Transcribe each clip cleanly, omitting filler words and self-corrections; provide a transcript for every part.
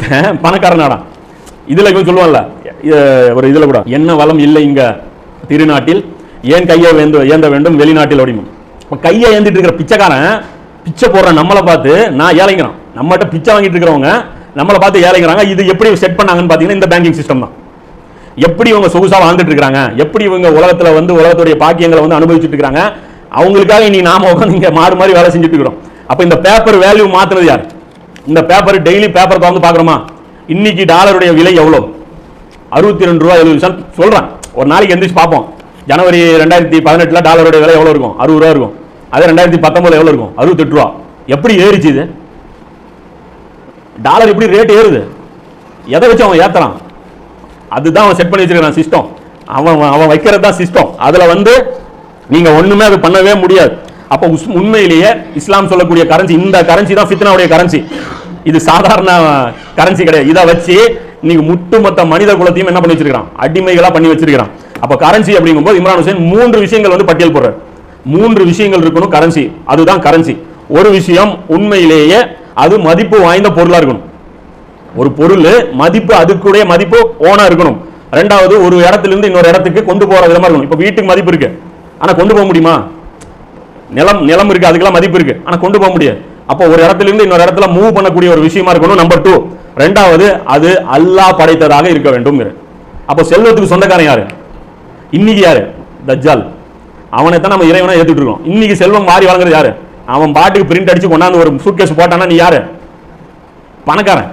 ஒருத்தன் பணக்கார நாடா. இதுல இவன் சொல்லுவான்ல ஒரு இதுல கூட, என்ன வளம் இல்லை இங்க திருநாட்டில், ஏன் கையை ஏந்த வேண்டும் வெளிநாட்டில் அப்படிமா. கையை ஏந்திட்டு இருக்கிற பிச்சைக்காரன் பிச்சை போடுற நம்மளை பார்த்து நான் ஏழைங்கிறான். நம்மகிட்ட பிச்சை வாங்கிட்டு இருக்கிறவங்க நம்மளை பார்த்து ஏழைங்கிறாங்க. இது எப்படி செட் பண்ணாங்கன்னு பார்த்தீங்கன்னா இந்த பேங்கிங் சிஸ்டம் தான். எப்படி இவங்க சொகுசா வாழ்ந்துட்டு இருக்காங்க, எப்படி இவங்க உலகத்துல உலகத்துடைய பாக்கியங்களை அனுபவிச்சுட்டு இருக்காங்க. அவங்களுக்காக இனி நாம இங்க மாறு மாதிரி வேலை செஞ்சுட்டு இருக்கிறோம். அப்ப இந்த பேப்பர் வேல்யூ மாத்தினது யார்? இந்த பேப்பர் டெய்லி பேப்பர் பார்த்து பாக்குறோமா? இன்னைக்கு டாலருடைய விலை எவ்வளவு? 62 ரூபாய் 70 சொல்றான். ஒரு நாளைக்கு எந்திரிச்சு பார்ப்போம். ஜனவரி 2018 டாலருடைய விலை எவ்வளவு இருக்கும்? 60 ரூபா இருக்கும். அதே 2019 எவ்வளவு இருக்கும்? 68 ரூபா. எப்படி ஏறிச்சு இது? டாலர் எப்படி ரேட் ஏறுது? எதை வச்சு அவன் ஏத்தலாம்? அதுதான் அவன் செட் பண்ணி வச்சிருக்கான் சிஸ்டம். அவன் வைக்கிறது தான் சிஸ்டம். அதுல நீங்க ஒண்ணுமே அது பண்ணவே முடியாது. அப்ப உண்மையிலேயே இஸ்லாம் சொல்லக்கூடிய கரன்சி, இந்த கரன்சி தான் ஃபித்னாவுடைய கரன்சி. இது சாதாரண கரன்சி கிடையாது. இதை வச்சு நீங்க முட்டுமொத்த மனித குலத்தையும் என்ன பண்ணி வச்சிருக்கான்? அடிமைகளா பண்ணி வச்சிருக்கான். அப்ப கரன்சி அப்படிங்கும்போது இம்ரான் ஹுசைன் 3 விஷயங்கள் பட்டியல் போடுறார். 3 விஷயங்கள் இருக்கணும் கரன்சி. அதுதான் கரன்சி. ஒரு விஷயம், உண்மையிலேயே அது மதிப்பு வாய்ந்த பொருளா இருக்கணும். ஒரு பொருள் மதிப்பு, அதுக்குடைய மதிப்பு ஓனா இருக்கணும். ரெண்டாவது, ஒரு இடத்துல இருந்து இன்னொரு இடத்துக்கு கொண்டு போற விதமா இருக்கணும். இப்ப வீட்டுக்கு மதிப்பு இருக்கு, ஆனா கொண்டு போக முடியுமா? நிலம் இருக்கு, அதுக்கெல்லாம் மதிப்பு இருக்கு, ஆனா கொண்டு போக முடியாது. அப்போ ஒரு இடத்துல இருந்து இன்னொரு இடத்துல மூவ் பண்ணக்கூடிய ஒரு விஷயமா இருக்கணும். நம்பர் 2. ரெண்டாவது, அது அல்லாஹ் படைத்ததாக இருக்க வேண்டும். அப்போ செல்வத்துக்கு சொந்தக்காரன் யாரு? இன்னைக்கு யாரு? தஜ்ஜால். அவனை தான் நம்ம இறைவனா ஏத்துட்டு இருக்கோம். இன்னைக்கு செல்வம் மாறி வழங்குறது யாரு? அவன் பாட்டுக்கு பிரிண்ட் அடிச்சு கொண்டாந்து ஒரு சூட்கேஸ் போட்டானா நீ யாரு? பணக்காரன்.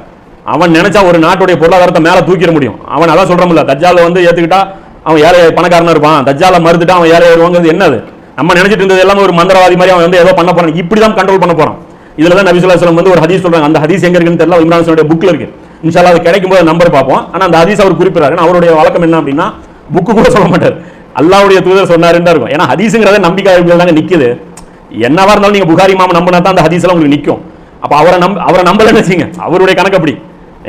அவன் நினைச்சா ஒரு நாட்டுடைய பொருளாதாரத்தை மேல தூக்கிட முடியும். அவன் அதான் சொல்றோம்ல, தஜ்ஜால ஏத்துக்கிட்டா அவன் ஏழை பணக்காரனா இருப்பான், தஜ்ஜால மறுத்துட்டா அவன் ஏழை வருவாங்கிறது என்னது? நம்ம நினைச்சிட்டு இருந்தது எல்லாமே ஒரு மந்திரவாதி மாதிரி அவன் ஏதோ பண்ண போறான், இப்படிதான் கண்ட்ரோல் பண்ண போறான். இதுலதான் நபி ஸல்லல்லாஹு அலைஹி வஸல்லம் ஒரு ஹதீஸ் சொல்றாங்க. அந்த ஹதீஸ் எங்க இருக்குன்னு தெரியல, இம்ரான் ஹுசைனுடைய புக்ல இருக்கு. இன்ஷா அல்லாஹ் அது கிடைக்கும் போது நம்பர் பார்ப்போம். ஆனா அந்த ஹதீஸ் அவர் குறிப்பிடுறாரு. அவருடைய வழக்கம் என்ன அப்படின்னா, புக்கு கூட சொல்ல மாட்டார், அல்லாஹ்வுடைய தூதர் சொன்னாருன்னு தான் இருக்கும். ஏன்னா ஹதீஸ்ங்கிறத நம்பிக்கை தாங்க நிக்குது. என்னவா இருந்தாலும் நீங்க புகாரி இமாம் நம்பினா தான் அந்த ஹதீஸ் எல்லாம் உங்களுக்கு நிக்கும். அப்ப அவரை நம்பலன்னு வச்சுங்க, அவருடைய கணக்கு அப்படி.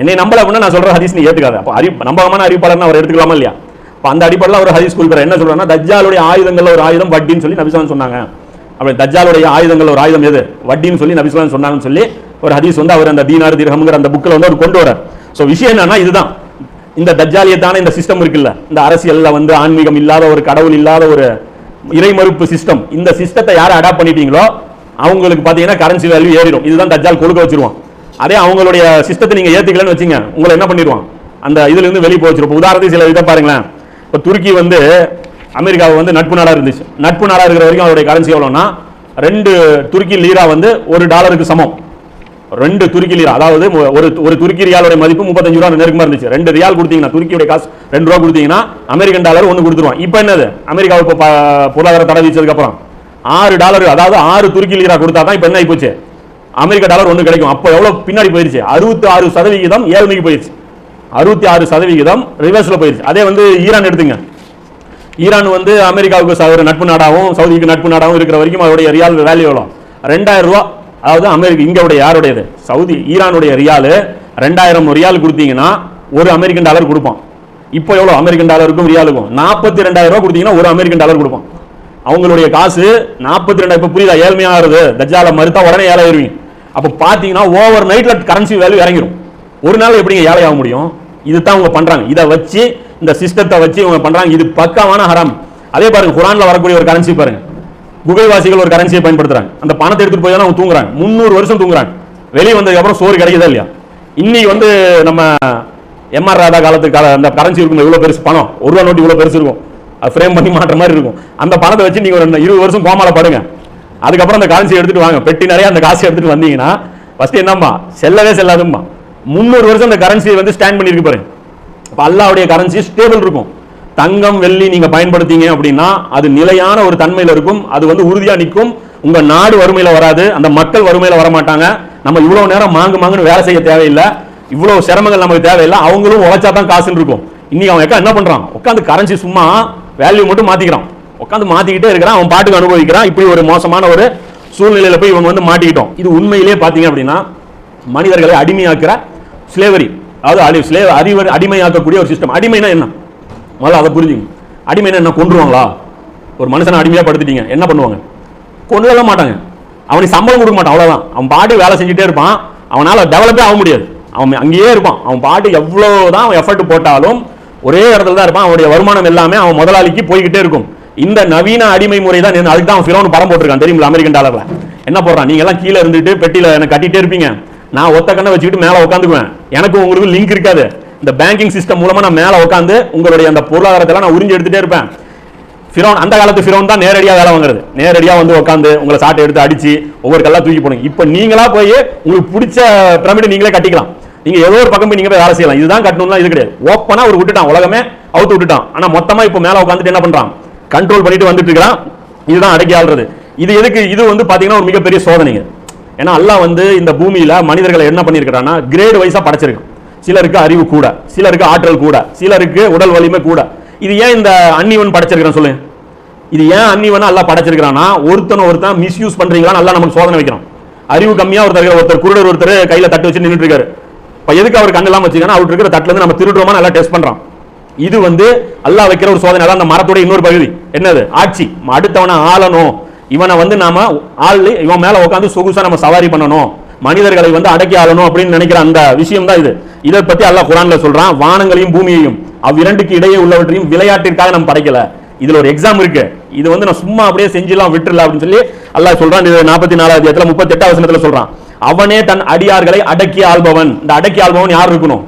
என்னை நம்பல அப்படின்னா நான் சொல்ற ஹதீஸ் நீ ஏத்துக்காத. அப்ப நம்பகமான அறிவிப்பாளர் அவர் எடுத்துக்கலாமா இல்லையா? அந்த அடிப்படையில் ஒரு ஹதீஸ் குறிப்பிடுறார். என்ன சொல்றாருன்னா, தஜ்ஜாலுடைய ஆயுதங்கள்ல ஒரு ஆயுதம் வட்டின்னு சொல்லி நபி ஸல்லல்லாஹு அலைஹி வஸல்லம் சொன்னாங்க. அப்படி தஜ்ஜாலுடைய ஆயுதங்கள் ஒரு ஆயுதம் எது? வட்டின்னு சொல்லி நபி ஸல்லல்லாஹு அலைஹி வஸல்லம் சொன்னாங்கன்னு சொல்லி ஒரு ஹதீஸ் அவர் அந்த தீனார் திர்ஹம்ங்கிற அந்த புக்ல அவர் கொண்டு வரார். சோ விஷயம் என்னன்னா, இதுதான் இந்த தஜ்ஜாலியத்தான இந்த சிஸ்டம் இருக்குல்ல, இந்த அரசியல்ல ஆன்மீகம் இல்லாத, ஒரு கடவுள் இல்லாத, ஒரு இறைமறுப்பு சிஸ்டம். இந்த சிஸ்டத்தை யாரை அடாப்ட் பண்ணிட்டீங்களோ அவங்களுக்கு பாத்தீங்கன்னா கரன்சி வேல்யூ ஏறிடும். இதுதான் தஜ்ஜால் கொடுக்க வச்சிருவான். அதே அவங்களுடைய சிஸ்டத்தை நீங்க ஏத்துக்கலன்னு வச்சுங்க, உங்களை என்ன பண்ணிடுவான்? அந்த இதுல இருந்து வெளியே போச்சிருப்போம். உதாரணத்துக்கு சில இதை பாருங்களேன். இப்போ துருக்கி அமெரிக்காவை நட்பு நாடா இருந்துச்சு. நட்பு நாடா இருக்கிற வரைக்கும் அவருடைய கரன்சி எவ்வளோன்னா 2 துருக்கி லீரா $1 சமம். 2 துருக்கி லீரா, அதாவது ஒரு துருக்கி ரியாலோட மதிப்பு 35 ரூபா நெருக்கமா இருந்துச்சு. 2 ரியால் கொடுத்தீங்கன்னா, துருக்கியோட காசு 2 ரூபா கொடுத்தீங்கன்னா அமெரிக்கன் டாலர் 1 கொடுத்துருவான். இப்போ என்னது? அமெரிக்காவை இப்போ பொருளாதார தடை விதிச்சதுக்கு அப்புறம் $6, அதாவது 6 துருக்கி லீரா கொடுத்தா தான் இப்போ என்ன ஆகி போச்சு? அமெரிக்க டாலர் 1 கிடைக்கும். அப்போ எவ்வளவு பின்னாடி போயிருச்சு? 66% ஏழ்மைக்கு போயிருச்சு. 66% ரிவர்ஸ்ல போயிருச்சு. அதே ஈரான் எடுத்துங்க. ஈரான் அமெரிக்காவுக்கு ஒரு நட்பு நாடாகவும் சவுதிக்கு நட்பு நாடாகவும் இருக்கிற வரைக்கும் அவருடைய ரியால் வேல்யூ எவ்வளோ? 2000 ரூபா. அதாவது அமெரிக்கா இங்கோடைய யாருடையது? சவுதி ஈரானுடைய ரியால் 2000 ரியால் கொடுத்தீங்கன்னா ஒரு அமெரிக்கன் டாலர் கொடுப்பான். இப்போ எவ்வளோ அமெரிக்கன் டாலருக்கும் ரியாலுக்கும்? 42,000 ரூபா கொடுத்தீங்கன்னா ஒரு அமெரிக்கன் டாலர் கொடுப்பான். அவங்களுடைய காசு 42. இப்போ புரியுதா? ஏழ்மையாகிறது. தஜ்ஜால மறுத்தா உடனே ஏழை ஆயிருவீங்க. அப்போ பார்த்தீங்கன்னா ஓவர் நைட்ல கரன்சி வேல்யூ இறங்கிடும். ஒரு நாள் எப்படிங்க ஏழை ஆக முடியும்? இதுதான் அவங்க பண்றாங்க. இதை வச்சு, இந்த சிஸ்டத்தை வச்சு இவங்க பண்றாங்க. இது பக்காவான ஹராம். அதே பாருங்க, குர்ஆன்ல வரக்கூடிய ஒரு கரன்சி பாருங்க. குகைவாசிகள் ஒரு கரன்சியை பயன்படுத்துறாங்க. அந்த பணத்தை எடுத்துட்டு போய் தான் அவங்க தூங்குறாங்க. 300 வருஷம் தூங்குறாங்க. வெளியே வந்ததுக்கு அப்புறம் சோறு கிடைக்குதா இல்லையா? இன்னைக்கு நம்ம எம்ஆர் ராதா காலத்துக்கு அந்த கரன்சி இருக்கும். இவ்வளவு பெருசு பணம், 1 ரூபா நோட்டு இவ்வளவு பெருசு இருக்கும். ஃப்ரேம் பண்ணி மாற்ற மாதிரி இருக்கும். அந்த பணத்தை வச்சு நீங்க ஒரு 20 வருஷம் கோமால படுங்க. அதுக்கப்புறம் அந்த கரன்சி எடுத்துட்டு வாங்க, பெட்டி நிறைய அந்த காசை எடுத்துட்டு வந்தீங்கன்னா ஃபர்ஸ்ட் என்னம்மா செல்லவே செல்லாதும்மா. 300 வருஷம் அந்த கரன்சி ஸ்டாண்ட் பண்ணிருக்கு பாருங்க. அப்ப அல்லாஹ்வுடைய கரன்சி ஸ்டேபிள் இருக்கும். தங்கம் வெள்ளி நீங்க பயன்படுத்தீங்க அப்படின்னா அது நிலையான ஒரு தன்மையில இருக்கும். அது உறுதியா நிற்கும். உங்க நாடு வறுமையில வராது, அந்த மக்கள் வறுமையில வர மாட்டாங்க. நம்ம இவ்வளவு நேரம் மாங்குன்னு வேலை செய்ய தேவையில்லை, இவ்வளவு சிரமங்கள் நமக்கு தேவையில்லை. அவங்களும் உழைச்சா தான் காசுன்னு இருக்கும். இன்னைக்கு அவன் என்ன பண்றான்? உட்காந்து கரன்சி சும்மா வேல்யூ மட்டும் மாத்திக்கிறான். உட்காந்து மாத்திக்கிட்டே இருக்கிறான். அவன் பாட்டுக்கு அனுபவிக்கிறான். இப்படி ஒரு மோசமான ஒரு சூழ்நிலையில போய் இவன் மாட்டிக்கிட்டோம். இது உண்மையிலே பாத்தீங்க அப்படின்னா மனிதர்களை அடிமையாக்குற ஸ்லேவரி, அதாவது அடிமையாக்கக்கூடிய ஒரு சிஸ்டம். அடிமைனா என்ன? முதல்ல அதை புரிஞ்சுங்க. அடிமைனா என்ன? கொன்றுவாங்களா? ஒரு மனுஷனை அடிமையா படுத்திட்டீங்க, என்ன பண்ணுவாங்க? கொண்டுவர மாட்டாங்க. அவனுக்கு சம்பளம் கொடுக்க மாட்டான், அவ்வளவுதான். அவன் பாட்டு வேலை செஞ்சுட்டே இருப்பான். அவனால டெவலப்பே ஆக முடியாது. அவன் அங்கேயே இருப்பான். அவன் பாட்டு எவ்வளவுதான் அவன் எஃபர்ட் போட்டாலும் ஒரே இடத்துல தான் இருப்பான். அவனுடைய வருமானம் எல்லாமே அவன் முதலாளிக்கு போய்கிட்டே இருக்கும். இந்த நவீன அடிமை முறை தான். அதுக்கு தான் ஃபிரௌன் படம் போட்டிருக்கான் தெரியுமா? அமெரிக்கன் டாலர்ல என்ன போடுறான், நீங்க எல்லாம் கீழே இருந்துட்டு பெட்டியில எனக்கு கட்டிட்டே இருப்பீங்க, நான் ஒத்த கண்ணை வச்சுக்கிட்டு மேல உட்காந்துக்குவேன், எனக்கு உங்களுக்கு லிங்க் இருக்காது, இந்த பேங்கிங் சிஸ்டம் மூலமா நான் மேல உட்காந்து உங்களுடைய அந்த பொருளாதாரத்தை நான் உறிஞ்சி எடுத்துட்டே இருப்பேன். ஃபிரௌன் அந்த காலத்து ஃபிரௌன் தான் நேரடியாக வேலை வாங்குறது. நேரடியாக வந்து உட்காந்து உங்களை சாட்டை எடுத்து அடிச்சு ஒவ்வொரு கல்லா தூக்கி போடுங்க. இப்போ நீங்களா போய் உங்களுக்கு பிடிச்ச பிரமிடு நீங்களே கட்டிக்கலாம். நீங்க ஏதோ ஒரு பக்கம் நீங்க போய் வேலை செய்யலாம். இதுதான் கட்டணும்னா இது கிடையாது. ஓப்பனா ஒரு விட்டுட்டான், உலகமே அவுத்து விட்டுட்டான். ஆனா மொத்தமா இப்போ மேல உட்காந்துட்டு என்ன பண்றான், கண்ட்ரோல் பண்ணிட்டு வந்துட்டு இருக்கிறான். இதுதான் அடக்கி ஆள்றது. இது எதுக்கு? இது வந்து பாத்தீங்கன்னா ஒரு மிகப்பெரிய சோதனைங்க. ஏன்னா அல்லாஹ் வந்து இந்த பூமியில மனிதர்களை என்ன பண்ணிருக்கிறான்னா கிரேட் வைஸா படைச்சிருக்கு. சிலருக்கு அறிவு கூட, சிலருக்கு ஆற்றல் கூட, சிலருக்கு உடல் வலிமை கூட. இது ஏன் இந்த அன்னிவன் படைச்சிருக்கிறான் சொல்லு? இது ஏன் அன்னிவன் அல்லாஹ் படைச்சிருக்கிறான்னா ஒருத்தன் மிஸ்யூஸ் பண்றீங்களா அல்லாஹ் நமக்கு சோதனை வைக்கிறான். அறிவு கம்மியா ஒருத்தர் குருடர் ஒருத்தர் கையில தட்டு வச்சு நின்றுட்டு இருக்காரு. இப்ப எதுக்கு அவர் கண்ணு எல்லாம் வச்சுக்கணும்? அவருக்கு இருக்கிற தட்டுல இருந்து நம்ம திருடுறோமா நல்லா டெஸ்ட் பண்றான். இது வந்து அல்லாஹ் வைக்கிற ஒரு சோதனை. அதான் அந்த மரத்தோட இன்னொரு பகுதி என்னது? ஆட்சி. அடுத்தவனை ஆளணும், இவனை வந்து நாம ஆள் இவன் மேல உட்காந்து சொகுசா நம்ம சவாரி பண்ணணும், மனிதர்களை வந்து அடக்கி ஆளணும் அப்படின்னு நினைக்கிற அந்த விஷயம் தான் இது. இதை பத்தி அல்லாஹ் குர்ஆன்ல சொல்றான், வானங்களையும் பூமியையும் அவ்விரண்டுக்கு இடையே உள்ளவற்றையும் விளையாட்டிற்காக நம்ம படைக்கல. இதுல ஒரு எக்ஸாம் இருக்கு. இது வந்து நான் சும்மா அப்படியே செஞ்சலாம் விட்டுறல அப்படின்னு சொல்லி அல்லாஹ் சொல்றான். 44வது அத்தியாயத்துல 38வது வசனத்துல சொல்றான், அவனே தன் அடியார்களை அடக்கி ஆள்பவன். இந்த அடக்கி ஆள்பவன் யார் இருக்கணும்?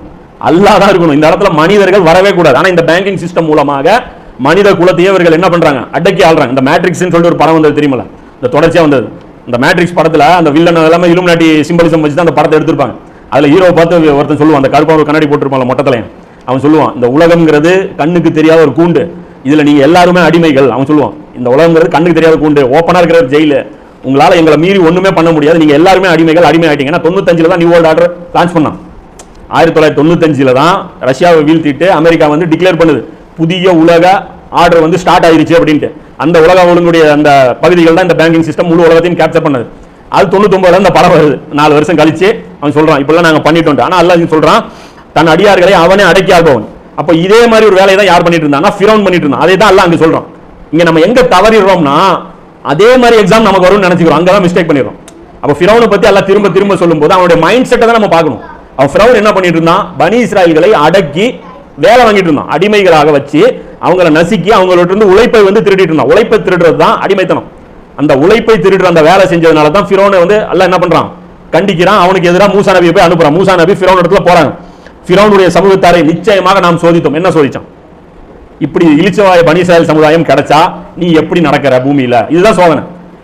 அல்லாஹ் தான் இருக்கணும். இந்த இடத்துல மனிதர்கள் வரவே கூடாது. ஆனா இந்த பேங்கிங் சிஸ்டம் மூலமாக மனித குலத்தையே இவர்கள் என்ன பண்றாங்க? அடக்கி ஆள்றாங்க. இந்த மேட்ரிக்ஸ் சொல்லிட்டு ஒரு படம் வந்தது தெரியுமா? இந்த தொடர்ச்சியா வந்தது. இந்த மேட்ரிக்ஸ் படத்துல அந்த வில்லன் எல்லாமே இலுமினாட்டி சிம்பலிசம் வச்சு தான் அந்த படத்தை எடுத்திருப்பாங்க. அதுல ஹீரோ பார்த்து ஒருத்தன் சொல்லுவான், அந்த கருப்பான கண்ணாடி போட்டிருப்பாங்க மொட்டத்தலையன், அவன் சொல்லுவான், இந்த உலகம்ங்கிறது கண்ணுக்கு தெரியாத ஒரு கூண்டு, இதுல நீங்க எல்லாருமே அடிமைகள். அவன் சொல்லுவான், இந்த உலகம்ங்கிறது கண்ணுக்கு தெரியாத கூண்டு, ஓப்பனா இருக்கிற ஜெயிலு, உங்களால எங்களை மீறி ஒண்ணுமே பண்ண முடியாது, நீங்க எல்லாருமே அடிமைகள், அடிமை ஆயிட்டீங்கன்னா 95ல தான் நியூ வேர்ல்ட் ஆர்டர் லான்ச் பண்ணான். 1995ல தான் ரஷ்யாவை வீழ்த்திட்டு அமெரிக்கா வந்து டிக்ளேர் பண்ணுது, புதிய உலக ஆர்டர் வந்து ஸ்டார்ட் ஆயிருச்சு அப்படின்ட்டு. அந்த உலக ஒழுங்குடைய அந்த பகுதிகள் தான் இந்த பேங்கிங் சிஸ்டம் முழு உலகத்தையும் கேப்சர் பண்ணது. அது 99ல இந்த படம் வருது. 4 வருஷம் கழிச்சு அவன் சொல்றான், இப்பெல்லாம் நாங்க பண்ணிட்டோம். ஆனா அல்லாஹ் சொல்றான், தன் அடியார்களை அவனே அடக்கி ஆள்பவன். அப்ப இதே மாதிரி ஒரு வேலையை தான் யார் பண்ணிட்டு இருந்தாங்க? ஃபிரௌன் பண்ணிட்டு இருந்தான். அதே தான் அல்லாஹ் அங்க சொல்றான். இங்க நம்ம எங்க தவறிடுறோம்னா அதே மாதிரி எக்ஸாம் நமக்கு வரும்னு நினைச்சுக்கிறோம், அங்கதான் மிஸ்டேக் பண்ணிடுறோம். அப்ப ஃபிரௌனை பத்தி அல்லாஹ் திரும்ப திரும்ப சொல்லும்போது அவனுடைய மைண்ட் செட்டை தான் நம்ம பார்க்கணும். அவன் ஃபிரௌன் என்ன பண்ணிட்டு இருந்தான்? பனி இஸ்ராயல்களை அடக்கி வேலை வாங்கிட்டு இருந்தான், அடிமைகளாக வச்சு அவங்களை நசுக்கி அவங்களோட இருந்து உழைப்பை வந்து திருடிட்டு இருந்தான். உழைப்பை திருடுறது தான் அடிமைத்தனம். அந்த உழைப்பை திருடுற அந்த வேலை செஞ்சதுனால தான் ஃபிரௌனை வந்து அல்லாஹ் என்ன பண்றான்? கண்டிக்கிறான். அவனுக்கு எதிராக மூசா நபியை போய் அனுப்புறான். மூசா நபி ஃபிரௌன் இடத்துல போறாங்க. ஃபிரௌனுடைய சமூகத்தாரை நிச்சயமாக நாம் சோதித்தோம். என்ன சோதிச்சான்? இப்படி இளிச்சவாய பனி இஸ்ராயல் சமுதாயம் கிடைச்சா நீ எப்படி நடக்கிற பூமியில? இதுதான் சோதனை.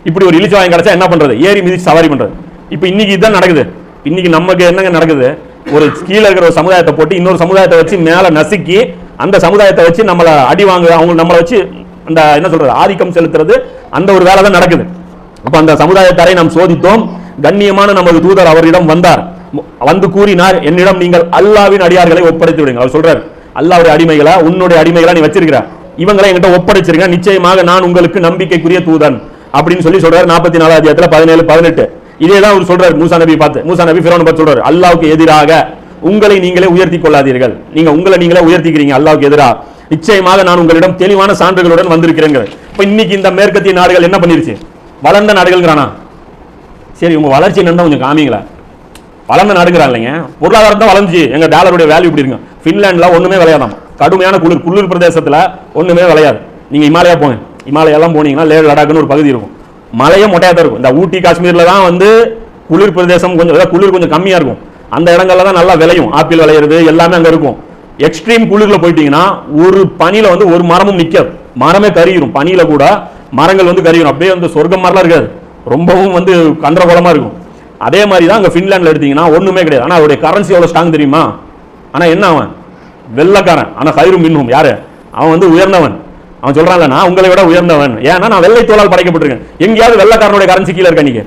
இப்படி ஒரு இளிச்சவாயம் கிடைச்சா என்ன பண்றது? ஏறி மிதிச்சு சவாரி பண்றது. இப்ப இன்னைக்கு இதுதான் நடக்குது. இன்னைக்கு நமக்கு என்னங்க நடக்குது? ஒரு கீழே இருக்கிற ஒரு சமுதாயத்தை போட்டு இன்னொரு சமுதாயத்தை வச்சு மேல நசுக்கி அந்த சமுதாயத்தை வச்சு நம்மளை அடி வாங்க, அவங்க நம்மளை வச்சு அந்த என்ன சொல்றது ஆதிக்கம் செலுத்துறது, அந்த ஒரு வேலை தான் நடக்குது. அப்ப அந்த சமுதாயத்தாரை நாம் சோதித்தோம். கண்ணியமான நமது தூதர் அவரிடம் வந்தார், வந்து கூறினார், என்னிடம் நீங்கள் அல்லாஹ்வின் அடியார்களை ஒப்படைத்து விடுங்க. அவர் சொல்றாரு, அல்லாஹ்வுடைய அடிமைகளா, உன்னுடைய அடிமைகளா நீ வச்சிருக்கிற, இவங்களை என்கிட்ட ஒப்படைச்சிருங்க, நிச்சயமாக நான் உங்களுக்கு நம்பிக்கைக்குரிய தூதன் அப்படின்னு சொல்லி சொல்றாரு. 44வது அத்தியாயத்துல 17, 18 இதே தான் அவர் சொல்றாரு மூசா நபி பார்த்து. மூசா நபி ஃபிரௌனை பார்த்து சொல்றாரு, அல்லாஹ்வுக்கு எதிராக உங்களை நீங்களே உயர்த்தி கொள்ளாதீர்கள், நீங்க உங்களை நீங்களே உயர்த்திக்கிறீங்க அல்லாஹ்வுக்கு எதிராக, நிச்சயமாக நான் உங்களிடம் தெளிவான சான்றுகளுடன் வந்திருக்கிறேன். இப்ப இன்னைக்கு இந்த மேற்கத்திய நாடுகள் என்ன பண்ணிருச்சு? வளர்ந்த நாடுகள்ங்கிறானா? சரி, உங்க வளர்ச்சி என்னன்னு கொஞ்சம் காமிங்களா? வளர்ந்த நாடுங்கிறா இல்லைங்க, பொருளாதாரம் தான் வளர்ந்துச்சு. எங்க டாலருடைய வேல்யூ இப்படி இருக்கு. பின்லாண்ட்ல ஒண்ணுமே விளையாதாம், கடுமையான குளிர் பிரதேசத்துல ஒண்ணுமே விளையாது. நீங்க இமாலயா போங்க, இமாலயெல்லாம் போனீங்கன்னா லே லடாக்னு ஒரு பகுதி இருக்கும், மலையே மொட்டையா தான் இருக்கும். இந்த ஊட்டி காஷ்மீர்ல தான் வந்து குளிர் பிரதேசம், கொஞ்சம் குளிர் கொஞ்சம் கம்மியா இருக்கும். அந்த இடங்கள்ல தான் நல்லா விளையும், ஆப்பிள் விளையிறது எல்லாமே அங்க இருக்கும். எக்ஸ்ட்ரீம் குளிர்ல போயிட்டீங்கன்னா ஒரு பனியில வந்து ஒரு மரமும் நிக்காது, மரமே கருகிரும். பனியில கூட மரங்கள் வந்து கருகிரும், அப்படியே வந்து சொர்க்கம் மாதிரிலாம் இருக்காது, ரொம்பவும் வந்து கண்டகோலமா இருக்கும். அதே மாதிரி தான் அங்க பின்லாண்ட்ல எடுத்தீங்கன்னா ஒண்ணுமே கிடையாது. ஆனா அவருடைய கரன்சி எவ்வளவு ஸ்ட்ராங் தெரியுமா? ஆனா என்ன, அவன் வெள்ளக்காரன், ஆனா ஹைரும் மின்ஹும், யாரு அவன் வந்து உயர்ந்தவன். அவன் சொல்றான்ல, நான் உங்களை விட உயர்ந்தவன், ஏன்னா நான் வெள்ளை தோலால் படைக்கப்பட்டிருக்கேன். எங்கேயாவது வெள்ளக்காரனுடைய கரன்சி கீழே இருக்க? நீங்க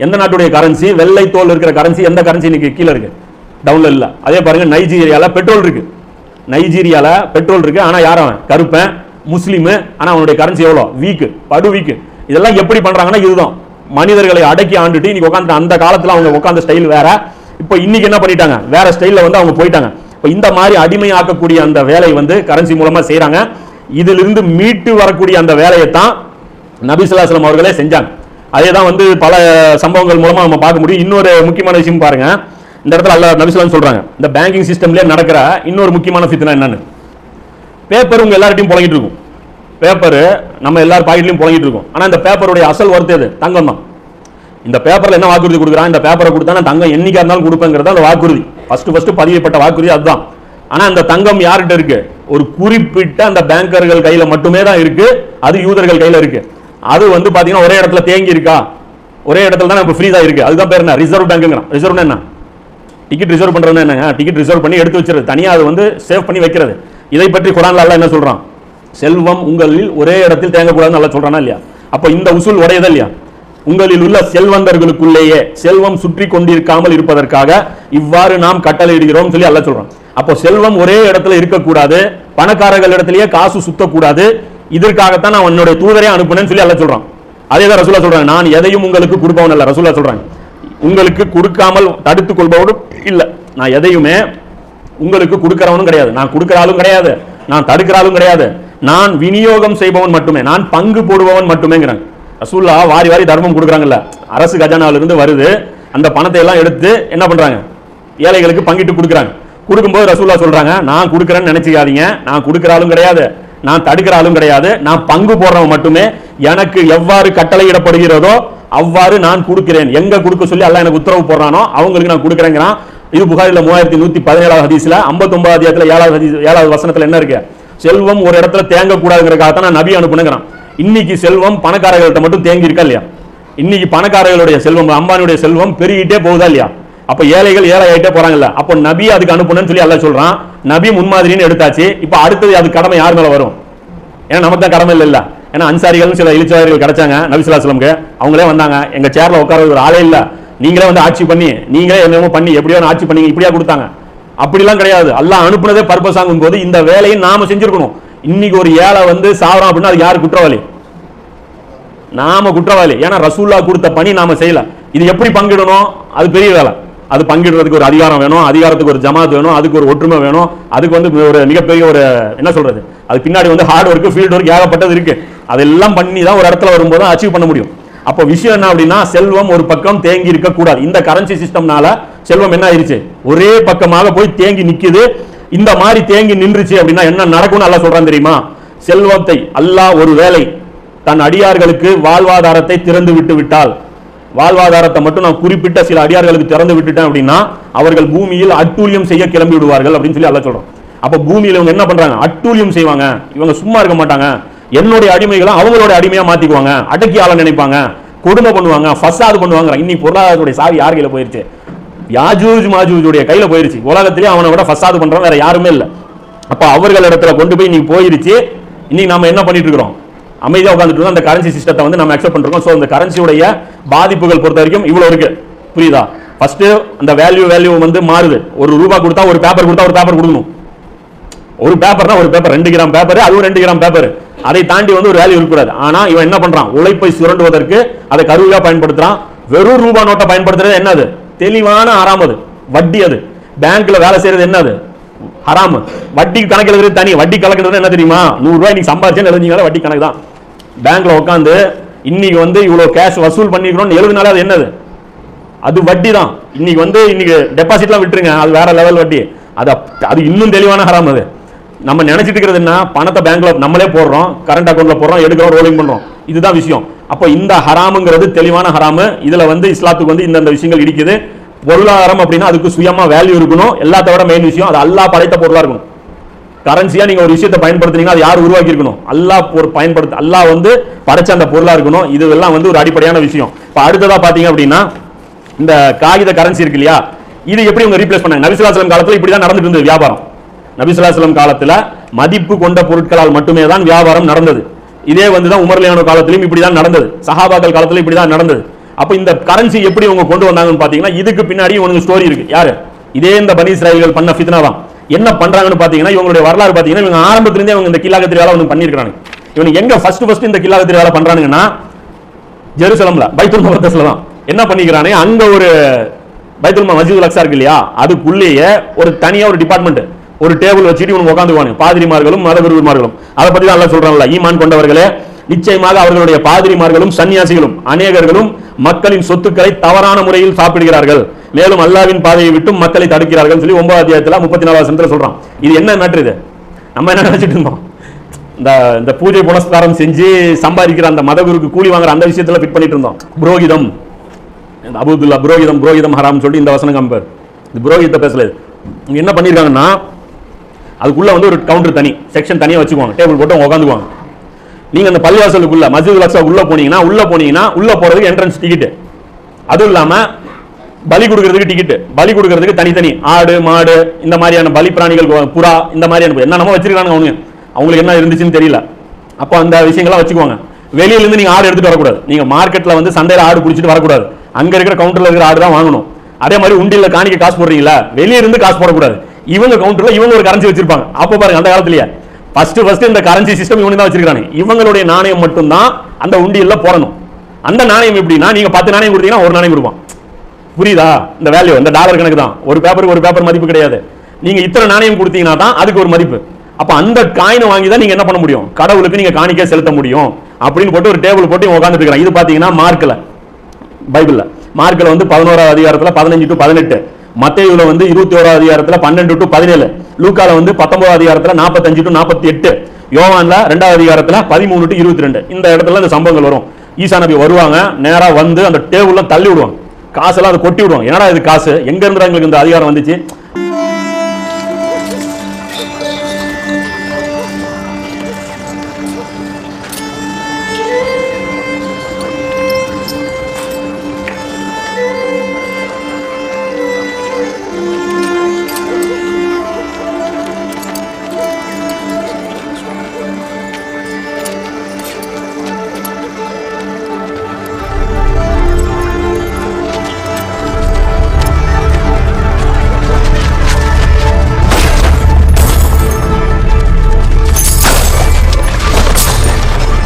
எந்த நாட்டுடைய கரன்சி, வெள்ளை தோல் இருக்கிற கரன்சி, எந்த கரன்சி இன்னைக்கு கீழே இருக்கு? டவுன்ல இல்ல. அதே பாருங்க, நைஜீரியால பெட்ரோல் இருக்கு, நைஜீரியால பெட்ரோல் இருக்கு, ஆனா யார் அவன்? கருப்பன், முஸ்லீம், ஆனா அவனுடைய கரன்சி எவ்வளவு? வீக்கு, படு வீக்கு. இதெல்லாம் எப்படி பண்றாங்கன்னா இதுதான், மனிதர்களை அடக்கி ஆண்டுட்டு இன்னைக்கு உட்காந்து. அந்த காலத்துல அவங்க உட்காந்த ஸ்டைல் வேற, இப்போ இன்னைக்கு என்ன பண்ணிட்டாங்க? வேற ஸ்டைல்ல வந்து அவங்க போயிட்டாங்க. இப்போ இந்த மாதிரி அடிமையாக்கக்கூடிய அந்த வேலை வந்து கரன்சி மூலமா செய்யறாங்க. இதிலிருந்து மீட்டு வரக்கூடிய அந்த வேலையை தான் நபி ஸல்லல்லாஹு அலைஹி வஸல்லம் அவர்களே செஞ்சாங்க. அதே தான் வந்து பல சம்பவங்கள் மூலமா நம்ம பார்க்க முடியும். இன்னொரு முக்கியமான விஷயம் பாருங்க, இந்த இடத்துல அல்லாஹ் நபி ஸல்லல்லாஹு சொல்றாங்க, இந்த பேங்கிங் சிஸ்டம்லயே நடக்கிற இன்னொரு முக்கியமான ஃபித்னா என்னன்னு, பேப்பர் உங்க எல்லார்ட்டையும் புழங்கிட்டு இருக்கும். பேப்பர் நம்ம எல்லார் பாக்கெட்லயும் புழங்கிட்டு இருக்கும். ஆனா இந்த பேப்பருடைய அசல் ஒர்த் எது? தங்கம் தான். இந்த பேப்பர்ல என்ன வாக்குறுதி கொடுக்குறான், இந்த பேப்பரை கொடுத்தா நான் தங்கம் என்னைக்கா இருந்தாலும் கொடுப்பேங்கிறது அந்த வாக்குறுதி. ஃபர்ஸ்ட் பதியப்பட்ட வாக்குறுதி அதுதான். ஆனா அந்த தங்கம் யார்கிட்ட இருக்கு? ஒரு குறிப்பிட்ட அந்த பேங்கர்கள் கையில மட்டுமே தான் இருக்கு. அது யூதர்கள் கையில இருக்கு. அது வந்து பாத்தீங்கன்னா ஒரே இடத்துல தேங்கி இருக்கா, ஒரே இடத்துல தான் இப்ப ஃப்ரீதா இருக்கு. அதுதான் பேர் என்ன? ரிசர்வ் பேங்க்ங்கறான். ரிசர்வ் என்ன? டிக்கெட் ரிசர்வ் பண்றது என்னங்க? டிக்கெட் ரிசர்வ் பண்ணி எடுத்து வச்சிருது, தனியா அது வந்து சேவ் பண்ணி வைக்கிறது. இதை பற்றி குர்ஆன்ல அல்லாஹ் என்ன சொல்றான்? செல்வம் உங்களில் ஒரே இடத்தில் தேங்கக்கூடாதுன்னு அல்லாஹ் சொல்றானா இல்லையா? அப்ப இந்த உசூல் உடையதா இல்லையா? உங்களில் உள்ள செல்வந்தர்களுக்குள்ளேயே செல்வம் சுற்றி கொண்டிருக்காமல் இருப்பதற்காக இவ்வாறு நாம் கட்டளையிடுகிறோம் சொல்லி அல்லாஹ் சொல்றான். அப்போ செல்வம் ஒரே இடத்துல இருக்கக்கூடாது, பணக்காரர்கள் இடத்திலேயே காசு சுத்தக்கூடாது. இதற்காகத்தான் நான் என்னுடைய தூதரை அனுப்புனேன்னு சொல்லி அல்லாஹ் சொல்றான். அதே தான் ரசூலுல்லாஹ் சொல்றாங்க, நான் எதையும் உங்களுக்கு கொடுப்பவன் அல்ல. ரசூலுல்லாஹ் சொல்றாங்க, உங்களுக்கு கொடுக்காமல் தடுத்துக் கொள்பவனும் இல்ல. நான் எதையுமே உங்களுக்கு கொடுக்கிறவனும் கிடையாது, நான் கொடுக்கிறாலும் கிடையாது, நான் தடுக்கிறாலும் கிடையாது. நான் விநியோகம் செய்பவன் மட்டுமே, நான் பங்கு போடுபவன் மட்டுமேங்கிறாங்க. ரசூலுல்லாஹ் வாரி வாரி தர்மம் கொடுக்குறாங்கல்ல, அரசு கஜானால இருந்து வருது, அந்த பணத்தை எல்லாம் எடுத்து என்ன பண்றாங்க? ஏழைகளுக்கு பங்கிட்டு கொடுக்குறாங்க. கொடுக்கும்போது ரசூலுல்லாஹ் சொல்றாங்க, நான் கொடுக்குறேன்னு நினைச்சுக்காதீங்க, நான் கொடுக்கிறாலும் கிடையாது, நான் தடுக்கிறாலும் கிடையாது, நான் பங்கு போடுறவன் மட்டுமே. எனக்கு எவ்வாறு கட்டளையிடப்படுகிறதோ அவ்வாறு நான் கொடுக்கிறேன். எங்க கொடுக்க சொல்லி அல்லாஹ் எனக்கு உத்தரவு போடுறானோ அவங்களுக்கு நான் கொடுக்குறேங்கிறான். இது புகாரில 3117 ஹதீஸ்ல 59 அத்தியாயத்துல 7வது வசனத்துல என்ன இருக்கு? செல்வம் ஒரு இடத்துல தேங்க கூடாதுங்கிறதுக்காக தான் நான் நபி அனுப்புனேங்கிறான். இன்னைக்கு செல்வம் பணக்காரர்கள்ட்ட மட்டும் தேங்கி இருக்கா இல்லையா? இன்னைக்கு பணக்காரர்களுடைய செல்வம், அம்பானியுடைய செல்வம் பெருகிட்டே போகுதா இல்லையா? அப்ப ஏழைகள் ஏழை ஆயிட்டே போறாங்கல்ல. அப்ப நபி அதுக்கு அனுப்புனேன்னு சொல்லி அல்லாஹ் சொல்றான். நபி முன்மாதிரின்னு எடுத்தாச்சு. இப்ப அடுத்தது அது கடமை யார் மேல வரும்? ஏன்னா நமக்கு தான் கடமை இல்ல. ஏன்னா அன்சாரிகள் சில இளிச்சவாதிகள் கிடைச்சாங்க நபி ஸல்லல்லாஹு அலைஹி வஸல்லம், அவங்களே வந்தாங்க, எங்க சேர்ல உட்கார ஒரு ஆளே இல்ல, நீங்களே வந்து ஆட்சி பண்ணி நீங்களே என்னமோ பண்ணி எப்படியோ ஆட்சி பண்ணி இப்படியா கொடுத்தாங்க. அப்படிலாம் கிடையாது. அல்லாஹ் அனுப்புனதே பர்பஸ் ஆகும் போது இந்த வேலையை நாம செஞ்சிருக்கணும். இன்னைக்கு ஒரு ஏழை வந்து சாவறான் அப்படின்னா அது யாரு குற்றவாளி? நாம குற்றவாளி. ஏன்னா ரசூலுல்லாஹ் கொடுத்த பணி நாம செய்யல. இது எப்படி பங்கிடணும்? அது பெரிய வேலை. அது பங்கிடுறதுக்கு ஒரு அதிகாரம் வேணும், அதிகாரத்துக்கு ஒரு ஜமாத் வேணும், அதுக்கு ஒரு ஒற்றுமை வேணும், அதுக்கு வந்து ஒரு மிகப்பெரிய ஒரு என்ன சொல்றது, அது பின்னாடி வந்து ஹார்ட் ஒர்க், ஃபீல்ட் ஒர்க் ஏகப்பட்டது இருக்கு. அதெல்லாம் பண்ணி தான் ஒரு இடத்துல வரும்போது அச்சீவ் பண்ண முடியும். அப்போ விஷயம் என்ன அப்படின்னா, செல்வம் ஒரு பக்கம் தேங்கி இருக்க கூடாது. இந்த கரன்சி சிஸ்டம்னால செல்வம் என்ன ஆயிருச்சு? ஒரே பக்கமாக போய் தேங்கி நிக்குது. இந்த மாதிரி தேங்கி நின்றுச்சு அப்படின்னா என்ன நடக்கும்னு அல்லாஹ் சொல்றான் தெரியுமா? செல்வத்தை அல்லாஹ் ஒரு வேளை தன் அடியார்களுக்கு வாழ்வாதாரத்தை திறந்து விட்டு விட்டால், வாழ்வாதாரத்தை மட்டும் நான் குறிப்பிட்ட சில அடியார்களுக்கு திறந்து விட்டுட்டேன் அப்படின்னா அவர்கள் பூமியில் அட்டூழியம் செய்ய கிளம்பி விடுவார்கள் அப்படின்னு சொல்லி அல்லாஹ் சொல்றான். அப்ப பூமியில இவங்க என்ன பண்றாங்க? அட்டூழியம் செய்வாங்க. இவங்க சும்மா இருக்க மாட்டாங்க. என்னுடைய அடிமைகளை அவங்களோட அடிமையா மாத்திக்குவாங்க, அடக்கி ஆள நினைப்பாங்க, கொடுமை பண்ணுவாங்க, ஃபசாது பண்ணுவாங்க. இன்னைக்கு பொருளாதாரத்துடைய சாவி யார் கையில போயிருச்சு? யாஜூஜ் மாஜூஜுடைய கையில போயிருச்சு. உலகத்திலேயே அவனை விட ஃபசாது பண்றவன் வேற யாருமே இல்லை. அப்ப அவர்கள் இடத்துல கொண்டு போய் இன்னைக்கு போயிருச்சு. இன்னைக்கு நம்ம என்ன பண்ணிட்டு இருக்கிறோம்? அமைதியா உட்கார்ந்துட்டு அந்த கரன்சி சிஸ்டத்தை வந்து நம்ம அக்செப்ட் பண்றோம். சோ இந்த கரன்சியுடைய பாதிப்புகள் பொறுத்த வரைக்கும் இவ்வளவு இருக்கு. புரியுதா? ஃபர்ஸ்ட் அந்த வேல்யூ வந்து மாறுது. ஒரு ரூபா கொடுத்தா ஒரு பேப்பர் கொடுத்தா ஒரு பேப்பர் கொடுக்கணும். ஒரு பேப்பர்னா ஒரு பேப்பர், 2 கிராம் பேப்பர், அதுவும் 2 கிராம் பேப்பர். அதை தாண்டி வந்து ஒரு வேல்யூ இருக்கக்கூடாது. ஆனா இவன் என்ன பண்றான்? உழைப்பை சுரண்டுவதற்கு அதை கருவியா பயன்படுத்துறான். வெறும் ரூபா நோட்டை பயன்படுத்துறது என்னது? தெளிவான ஹராம். அது வட்டி. அது பேங்க்ல வேலை செய்யறது என்னது? ஹராம். வட்டி கணக்கு எழுதுறது தனி. வட்டி கணக்கு என்ன தெரியுமா? 100 ரூபாய் நீங்க சம்பாதிச்சேன்னு எழுதிங்களா வட்டி கணக்கு தான். பேங்க்ல உட்காந்து இன்னைக்கு வந்து இவ்வளவு கேஷ் வசூல் பண்ணிக்கிறோம் எழுதுனால அது என்னது? அது வட்டி தான். இன்னைக்கு டெபாசிட்லாம் விட்டுருங்க, அது வேற லெவல் வட்டி. அது இன்னும் தெளிவான ஹராம். அது நம்ம நினைச்சிட்டு இருக்கிறது என்ன? பணத்தை பேங்க்ல நம்மளே போடுறோம், கரண்ட் அக்கௌண்ட்ல போடுறோம், எடுக்கிறோம், ரோலிங் பண்றோம். இதுதான் விஷயம். அப்போ இந்த ஹராமுங்கிறது தெளிவான ஹராமு. இதுல வந்து இஸ்லாத்துக்கு வந்து இந்த விஷயங்கள் இடிக்குது. பொருளாதாரம் அப்படின்னா அதுக்கு சுயமா வேல்யூ இருக்கணும். எல்லாத்த விட மெயின் விஷயம் அது அல்லாஹ் படைத்த பொருளா இருக்கணும். கரன்சியா நீங்க ஒரு விஷயத்தை பயன்படுத்துறீங்கன்னா அது யார் உருவாக்கி இருக்கணும்? அல்லாஹ் வந்து படைச்ச அந்த பொருளா இருக்கணும். இதெல்லாம் வந்து ஒரு அடிப்படையான விஷயம். இப்ப அடுத்ததா பாத்தீங்க அப்படின்னா இந்த காகித கரன்சி இருக்கு இல்லையா, இது எப்படி இவங்க ரீப்ளேஸ் பண்ணாங்க? நபி ஸல்லல்லாஹு அலைஹி வஸல்லம் காலத்துல இப்படிதான் நடந்துட்டு இருந்தது வியாபாரம். நபி ஸல்லல்லாஹு அலைஹி வஸல்லம் காலத்துல மதிப்பு கொண்ட பொருட்களால் மட்டுமே தான் வியாபாரம் நடந்தது. இதே வந்துதான் உமர் ரலியல்லாஹு காலத்திலும் இப்படிதான் நடந்தது, சஹாபாக்கள் காலத்துல இப்படிதான் நடந்தது. அப்ப இந்த கரன்சி எப்படி இவங்க கொண்டு வந்தாங்கன்னு பாத்தீங்கன்னா இதுக்கு பின்னாடி இவங்க ஸ்டோரி இருக்கு. யாரு? இதே இந்த பனி இஸ்ராயீல்கள் பண்ண ஃபித்னா தான். என்ன பண்றாங்கன்னு பாத்தீங்கன்னா இவங்களுடைய வரலாறு பாத்தீங்கன்னா இவங்க ஆரம்பத்துல இருந்தே இவங்க இந்த கில்லாகத்திரி வேலை வந்து பண்ணிருக்காங்க. இவங்க எங்க ஃபர்ஸ்ட் இந்த கில்லாகத்திரி வேலை பண்றாங்கன்னா ஜெருசலம்ல பைத்துல் முகத்தஸ்ல தான். என்ன பண்ணிக்கிறானே அங்க ஒரு பைத்துல் மஸ்ஜிதுல் அக்ஸா இருக்கு இல்லையா, அதுக்குள்ளேயே ஒரு தனியா ஒரு டிபார்ட்மெண்ட், ஒரு டேபிள் வச்சுட்டு இவங்க உட்காந்துக்குவாங்க, பாதிரிமார்களும் மதகுருமார்களும். அதை பத்தி தான் அல்லாஹ் சொல்றான்ல, ஈமான் கொண்டவர்களே நிச்சயமாக அவர்களுடைய பாதிரிமார்களும் சன்னியாசிகளும் அநேகர்களும் மக்களின் சொத்துக்களை தவறான முறையில் சாப்பிடுகிறார்கள், மேலும் அல்லாஹ்வின் பாதையை விட்டும் மக்களை தடுக்கிறார்கள் சொல்லி 9 அத்தியாயத்துல 34 வசனத்துல சொல்றான். இது என்ன மேட்டர்? இது நம்ம என்ன நினைச்சிட்டு இருந்தோம்? இந்த பூஜை புனஸ்காரம் செஞ்சு சம்பாதிக்கிற அந்த மதகுருக்கு கூலி வாங்குற அந்த விஷயத்துல ஃபிட் பண்ணிட்டு இருந்தோம். புரோகிதம், அபூதுல்லா புரோகிதம், புரோகிதம் ஹராம் சொல்லிட்டு இந்த வசனம் கம்பேர். இது புரோகிதத்தை பேசல. என்ன பண்ணிருக்காங்கன்னா அதுக்குள்ள வந்து ஒரு கவுண்டர் தனி செக்ஷன் தனியா வச்சுக்குவாங்க, டேபிள் போட்டு உட்காந்துக்குவாங்க. நீங்க அந்த பள்ளிவாசலுக்குள்ள மஸ்ஜிதுல் அக்ஸா உள்ள போனீங்கன்னா உள்ள போறதுக்கு என்ட்ரன்ஸ் டிக்கெட், அதுவும் இல்லாம பலி கொடுக்கறதுக்கு டிக்கெட், பலி கொடுக்கறதுக்கு தனித்தனி ஆடு மாடு இந்த மாதிரியான பலி பிராணிகள், புறா இந்த மாதிரியான என்ன நம்ம வச்சிருக்காங்க. அவங்களுக்கு என்ன இருந்துச்சுன்னு தெரியல. அப்போ அந்த விஷயங்கள்லாம் வச்சுக்குவாங்க. வெளியில இருந்து நீங்க ஆடு எடுத்துட்டு வரக்கூடாது. நீங்க மார்க்கெட்ல வந்து சந்தையில ஆடு பிடிச்சிட்டு வரக்கூடாது. அங்க இருக்கிற கவுண்டர்ல இருக்கிற ஆடு தான் வாங்கணும். அதே மாதிரி உண்டியல்ல காணிக்க காசு போடுறீங்களா, வெளியே இருந்து காசு போடக்கூடாது. இவங்க கவுண்டர்ல இவங்க ஒரு கரன்சி வச்சிருப்பாங்க. அப்ப பாருங்க அந்த காலத்திலேயே ஃபர்ஸ்ட் இந்த கரன்சி சிஸ்டம் இவங்க தான் வச்சிருக்காங்க. இவங்களுடைய நாணயம் மட்டும் தான் அந்த உண்டியல்ல போடணும். அந்த நாணயம் எப்படின்னா நீங்க 10 நாணயம் கொடுத்தீங்கன்னா ஒரு நாணயம் கொடுப்பான். புரியுதா? இந்த வேல்யூ இந்த டாலர் கணக்கு தான். ஒரு பேப்பர் மதிப்பு கிடையாது. நீங்க இத்தனை நாணயம் கொடுத்தீங்கன்னா தான் அதுக்கு ஒரு மதிப்பு. அப்ப அந்த காயினை வாங்கி தான் நீங்க என்ன பண்ண முடியும், கடவுளுக்கு நீங்க காணிக்கை செலுத்த முடியும் அப்படின்னு போட்டு ஒரு டேபிள் போட்டு உட்கார்ந்துட்டு இருக்காங்க. இது பாத்தீங்கன்னா மார்க்ல, பைபிள்ல மார்க்ல வந்து 11வது அதிகாரத்துல 15 to 18, மத்தேயுல வந்து 21வது அதிகாரத்துல 12 to 17, லூக்கால வந்து 19வது அதிகாரத்துல 45 to 48, யோவான்ல 2வது அதிகாரத்துல 13 to 22. இந்த இடத்துல இந்த சம்பவங்கள் வரும். ஈசா நபி வருவாங்க, நேரா வந்து அந்த டேபிள்ல தள்ளி விடுவாங்க, காசெல்லாம் அதை கொட்டி விடுவாங்க. என்னடா இது காசு எங்க இருந்து எங்களுக்கு இந்த அதிகாரம் வந்துச்சு?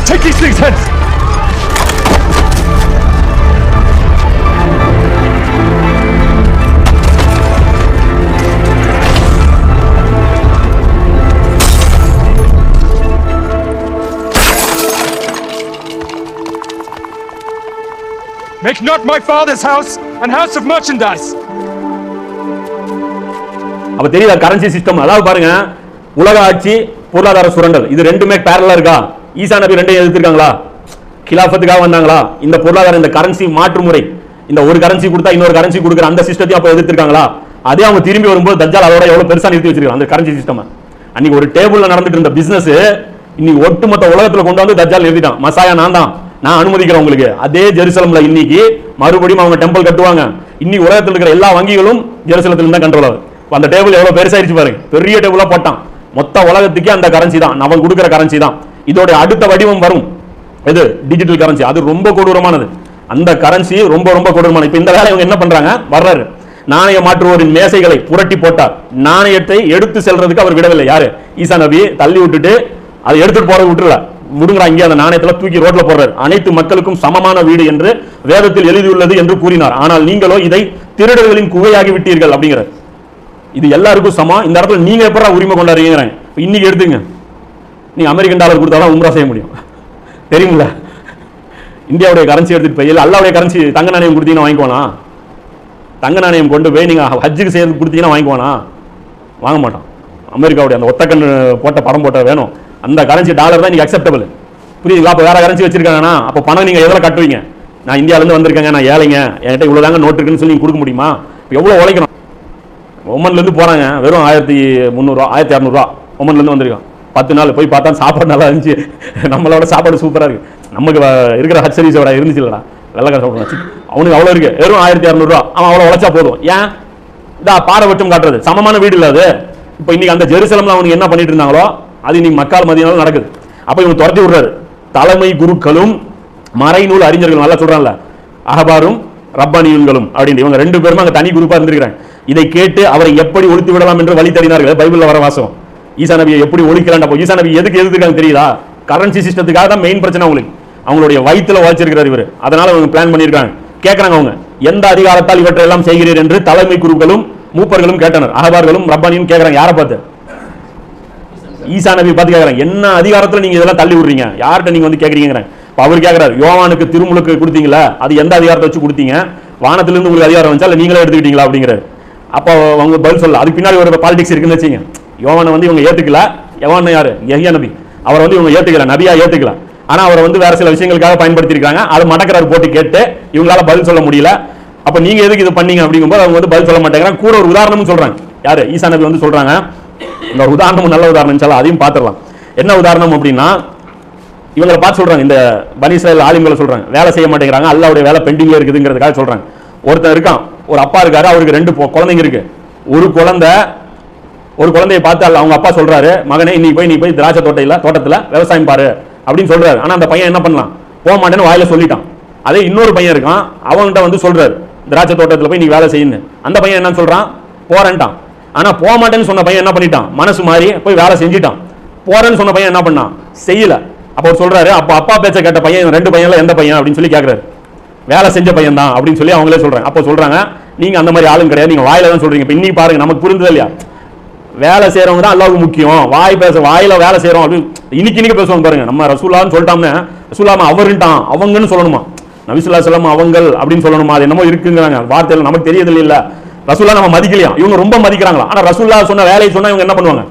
Take these things' heads! Make not my father's house an house of merchandise. அப்ப தெரியுதா கரன்சி சிஸ்டம்? அதாவது பாருங்க, உலக ஆட்சி பொருளாதார சுரண்டல் இது ரெண்டுமே பேரலா இருக்கா? ஈசா நபி ரெண்டையும் எதிர்த்திருக்காங்களா? கிலாஃபத்துக்காக வந்தாங்களா? இந்த பொருளாதார இந்த கரன்சி மாற்று முறை, இந்த ஒரு கரன்சி கொடுத்தா இன்னொரு கரன்சி கொடுக்குற அந்த சிஸ்டத்தையும் அப்ப எதிர்த்திருக்காங்களா? அதே அவங்க திரும்பி வரும்போது தஜ்ஜால் அதோட எவ்வளவு பெருசா நிறுத்தி வச்சிருக்காங்க அந்த கரன்சி சிஸ்டம். அன்னைக்கு ஒரு டேபிள்ல நடந்துட்டு இருந்த பிசினஸ் இன்னைக்கு ஒட்டுமொத்த உலகத்துல கொண்டு வந்து தஜ்ஜால் நிறுத்திட்டான். மசாயா நான் அனுமதிக்கிறேன் உங்களுக்கு. அதே ஜெருசலம்ல இன்னைக்கு மறுபடியும் அவங்க டெம்பிள் கட்டுவாங்க. இன்னைக்கு உலகத்தில் இருக்கிற எல்லா வங்கிகளும் ஜெருசலத்துல தான் கண்ட்ரோல் ஆகுது. அந்த டேபிள் எவ்வளவு பெருசாயிருச்சு பாருங்க, பெரிய டேபிளா போட்டான். மொத்த உலகத்துக்கே அந்த கரன்சி தான், அவன் கொடுக்கிற கரன்சி தான். இதோட அடுத்த வடிவம் வரும், இது டிஜிட்டல் கரன்சி. அது ரொம்ப கொடூரமானது. அந்த கரன்சி ரொம்ப ரொம்ப கொடூரமானது. இப்ப இந்த வேலை இவங்க என்ன பண்றாங்க, வர்றாரு நாணய மாற்றுவோரின் மேசைகளை புரட்டி போட்டார். நாணயத்தை எடுத்து செல்றதுக்கு அவர் விடவில்லை. யாரு? ஈசா நபி தள்ளி விட்டுட்டு அதை எடுத்துட்டு போறது விட்டுல விடுங்கடா, இங்கே அந்த நாணயத்துல தூக்கி ரோட்ல போடுறாரு. அனைத்து மக்களுக்கும் சமமான வீடு என்று வேதத்தில் எழுதியுள்ளது என்று கூறினார். ஆனால் நீங்களோ இதை திருடர்களின் குகையாகி விட்டீர்கள் அப்படிங்கிறார். இது எல்லாருக்கும் சமம். இந்த இடத்துல நீங்க எப்படா உரிமை கொண்டாடுறீங்க? இன்னைக்கு எடுத்துங்க, நீங்க அமெரிக்கன் டாலர் கொடுத்தாலும் உம்ரா செய்ய முடியும், தெரியுங்களா? இந்தியாவுடைய கரன்சி எடுத்துட்டு போய் அல்லாவுடைய கரன்சி தங்க நாணயம் கொடுத்தீங்கன்னா வாங்கிக்குவானா? தங்க நாணயம் கொண்டு போய் நீங்க ஹஜ்ஜுக்கு செய்யறது கொடுத்தீங்கன்னா வாங்கிக்குவானா? வாங்க மாட்டான். அமெரிக்காவுடைய அந்த ஒத்தக்கண் போட்ட படம் போட்ட வேணும், அந்த கரன்சி டாலர் தான் நீங்க அக்செப்டபிள். புரியுதுங்களா? அப்ப வேற கரன்சி வச்சிருக்காங்கன்னா அப்ப பணம் நீங்க எதில் கட்டுவீங்க? நான் இந்தியாவில இருந்து வந்திருக்கேங்க, நான் ஏழைங்க, என்கிட்ட இவ்வளவுதாங்க நோட்டு இருக்குன்னு சொல்லி கொடுக்க முடியுமா? எவ்வளவு உழைக்கணும்? ஒமன்ல இருந்து போறாங்க, வெறும் 1300 1200 ஒமன்ல இருந்து வந்திருக்கான். 10 நாள் போய் பார்த்தா சாப்பாடு நல்லா இருந்துச்சு, நம்மளோட சாப்பாடு சூப்பரா இருக்கு. நமக்கு இருக்கிற ஹட் சர்வீஸோட இருந்துச்சு இல்லடா, வெள்ளக்கார சாப்பிடுவாச்சு. அவனுக்கு அவ்வளவு இருக்கு, வெறும் 1200 அவன் அவ்வளவு உழைச்சா போதும். ஏன்? இதா பாரபட்சம் காட்டுறது, சமமான வீடு இல்லாது. இப்போ இன்னைக்கு அந்த ஜெருசலம்ல அவனுக்கு என்ன பண்ணிட்டு இருந்தாங்களோ அது இன்னைக்கு மக்கள் மதியனாலும் நடக்குது. அப்ப இவங்க துரத்தி விடுறாரு. தலைமை குருக்களும் மறைநூல் அறிஞர்களும், நல்லா சொல்றாங்கல்ல, அகபாரும் ரப்பானியுன்களும் அப்படின்னு இவங்க 2 பேரும் அங்க தனி குரூப்பா இருந்திருக்காங்க. இதை கேட்டு அவரை எப்படி ஒழித்து விடலாம் என்று வழி தறினார்கள். பைபிள்ல வர வாசகம். ஈசா நபியை எப்படி ஒழிக்கலாம்? ஈசா நபி எதுக்கு எதிர்க்காங்க தெரியுதா? கரன்சி சிஸ்டத்துக்காக தான் மெயின் பிரச்சனை அவங்களுக்கு. அவங்களுடைய வயிற்றுல உழைச்சிருக்கிறார் இவர், அதனால அவங்க பிளான் பண்ணியிருக்காங்க. கேட்கறாங்க அவங்க, எந்த அதிகாரத்தால் இவற்றையெல்லாம் செய்கிறீர் என்று தலைமை குருக்களும் மூப்பர்களும் கேட்டனர். அகபார்களும் ரப்பானியும் கேட்கறாங்க. யாரை பார்த்து? ஈசா நபி பார்த்து கேட்குறாங்க, என்ன அதிகாரத்தில் நீங்கள் இதெல்லாம் தள்ளி விடுறீங்க, யார்கிட்ட நீங்கள் வந்து கேட்குறீங்கிறாங்க. இப்போ அவர் கேட்குறாரு, யோவானுக்கு திருமுழுக்கு கொடுத்தீங்களா, அது எந்த அதிகாரத்தை வச்சு கொடுத்தீங்க, வானத்திலிருந்து உங்களுக்கு அதிகாரம் வந்துச்சா இல்லை நீங்களே எடுத்துக்கிட்டீங்களா அப்படிங்கிறாரு. அப்போ அவங்க பதில் சொல்லல. அதுக்கு பின்னாடி ஒரு பாலிடிக்ஸ் இருக்குன்னு வச்சுங்க. யோவானை வந்து இவங்க ஏற்றுக்கல. யோவான் யாரு? யஹ்யா நபி. அவரை வந்து இவங்க ஏற்றுக்கல, நபியா ஏற்றுக்கல. ஆனால் அவரை வந்து வேற சில விஷயங்களுக்காக பயன்படுத்தியிருக்காங்க. அது மடக்கிறார் போட்டு கேட்டு இவங்களால பதில் சொல்ல முடியல. அப்போ நீங்க எதுக்கு இது பண்ணீங்க அப்படிங்கும்போது அவங்க வந்து பதில் சொல்ல மாட்டேங்கிறாங்க. கூட ஒரு உதாரணமும் சொல்றாங்க. யாரு? ஈசா நபி வந்து சொல்றாங்க. இந்த ஒரு உதாரணமும் நல்ல உதாரணம் சொல்ல, அதையும் பார்த்துடலாம். என்ன உதாரணம் அப்படின்னா, இவங்களை பார்த்து சொல்றாங்க, இந்த பனி இஸ்ராயேல் ஆலிம்களை சொல்றாங்க, வேலை செய்ய மாட்டேங்கிறாங்க, அல்லாஹ்வுடைய வேலை பெண்டிங்ல இருக்குதுங்கிறதுக்காக சொல்றாங்க. ஒருத்தர் இருக்கான், ஒரு அப்பா இருக்காரு, அவருக்கு 2 குழந்தைங்க இருக்கு. ஒரு குழந்தையை பார்த்து அவங்க அப்பா சொல்றாரு, மகனே நீ போய் திராட்சை தோட்டத்துல விவசாயம் பாரு அப்படின்னு சொல்றாரு. ஆனா அந்த பையன் என்ன பண்ணலாம், போக மாட்டேன்னு வாயில சொல்லிட்டான். அதே இன்னொரு பையன் இருக்கான், அவன்கிட்ட வந்து சொல்றாரு, திராட்சை தோட்டத்தில் போய் நீ வேலை செய்யணும். அந்த பையன் என்ன சொல்றான், போறேன்ட்டான். ஆனா போக மாட்டேன்னு சொன்ன பையன் என்ன பண்ணிட்டான், மனசு மாறி போய் வேலை செஞ்சுட்டான். போறேன்னு சொன்ன பையன் என்ன பண்ணான், செய்யல. அப்போ சொல்றாரு, அப்ப அப்பா பேச்ச கேட்ட பையன் 2 பையன்ல எந்த பையன் அப்படின்னு சொல்லி கேட்கிறாரு. வேலை செஞ்ச பையன் தான் அப்படின்னு சொல்லி அவங்களே சொல்றாங்க. அப்போ சொல்றாங்க, நீங்க அந்த மாதிரி ஆளும் கிடையாது, நீங்க வாயில தான் சொல்றீங்க. இப்ப இன்னைக்கு பாருங்க, நமக்கு புரிந்தது இல்லையா, வேலை செய்யறவங்க தான் அல்லாஹ்வுக்கு முக்கியம், வாயில வேலை செய்யறோம் அப்படின்னு இன்னைக்கு பேசுவாங்க பாருங்க. நம்ம ரசூலான்னு சொல்லிட்டோம்னா, ரசூலாம அவருட்டான் அவங்கன்னு சொல்லணுமா, நபி ஸல்லல்லாஹு அலைஹி வஸல்லம் அவங்கள் அப்படின்னு சொல்லணுமா, அது என்னமோ இருக்குங்கிறாங்க வார்த்தையில. நமக்கு தெரியுது இல்ல, ரசூலா நம்ம மதிக்கலையா, இவங்க ரொம்ப மதிக்கிறாங்களா. ஆனா ரசூலா சொன்ன வேலையை சொன்னா இவங்க என்ன பண்ணுவாங்க,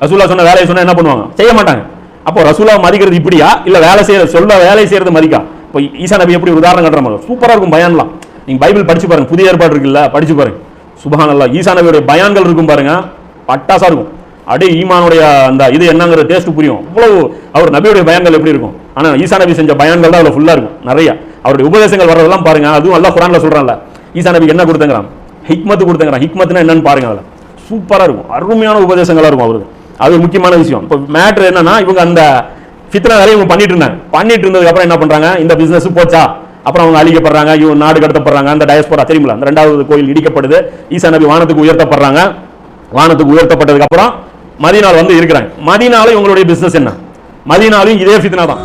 ரசூலா சொன்ன வேலையை சொன்னா என்ன பண்ணுவாங்க, செய்ய மாட்டாங்க. அப்போ ரசூலா மதிக்கிறது இப்படியா, இல்ல வேலை செய்யறது மதிக்கா? இப்போ ஈசா நபி எப்படி உதாரணம் காட்டுற மாதிரி சூப்பரா இருக்கும் பயான்லாம். நீங்க பைபிள் படிச்சு பாருங்க, புதிய ஏற்பாடு இருக்குல்ல, படிச்சு பாருங்க. சுப்ஹானல்லாஹ், ஈசா நபியோட பயான்கள் இருக்கும் பாருங்க, பட்டாசா இருக்கும். அப்படியே ஈமானுடைய அந்த இது என்னங்கிற டேஸ்ட் புரியும். அவ்வளவு அவர் நபியுடைய பயான்கள் எப்படி இருக்கும். ஆனா ஈசா நபி செஞ்ச பயான்கள் தான் அவ்வளவு ஃபுல்லா இருக்கும். நிறைய அவருடைய உபதேசங்கள் வர்றதெல்லாம் பாருங்க. அதுவும் அல்லாஹ் குர்ஆன்ல சொல்றான்ல, ஈசா நபிக்கு என்ன கொடுத்தங்கறான், ஹிக்மத் கொடுத்தங்கறான். ஹிக்மத்னா என்னன்னு பாருங்க, அதுல சூப்பரா இருக்கும், அருமையான உபதேசங்களா இருக்கும் அவருக்கு. அது ஒரு முக்கியமான விஷயம். இப்போ மேட்டர் என்னன்னா, இவங்க அந்த ஃபித்னா வேலையை இவங்க பண்ணிட்டு இருந்ததுக்கு அப்புறம் என்ன பண்றாங்க, இந்த பிசினஸ் போச்சா, அப்புறம் அவங்க அழிக்கப்படுறாங்க, இவங்க நாடு கடத்தப்படுறாங்க. அந்த டயஸ்போரா தெரியுமில்ல, அந்த 2வது கோயில் இடிக்கப்படுது, ஈசா நபி வானத்துக்கு உயர்த்தப்படுறாங்க. வானத்துக்கு உயர்த்தப்பட்டதுக்கு அப்புறம் மதீனால வந்து இருக்கிறாங்க. மதீனால இவங்களுடைய பிசினஸ் என்ன, மதீனாலையும் இதே ஃபித்னா தான்.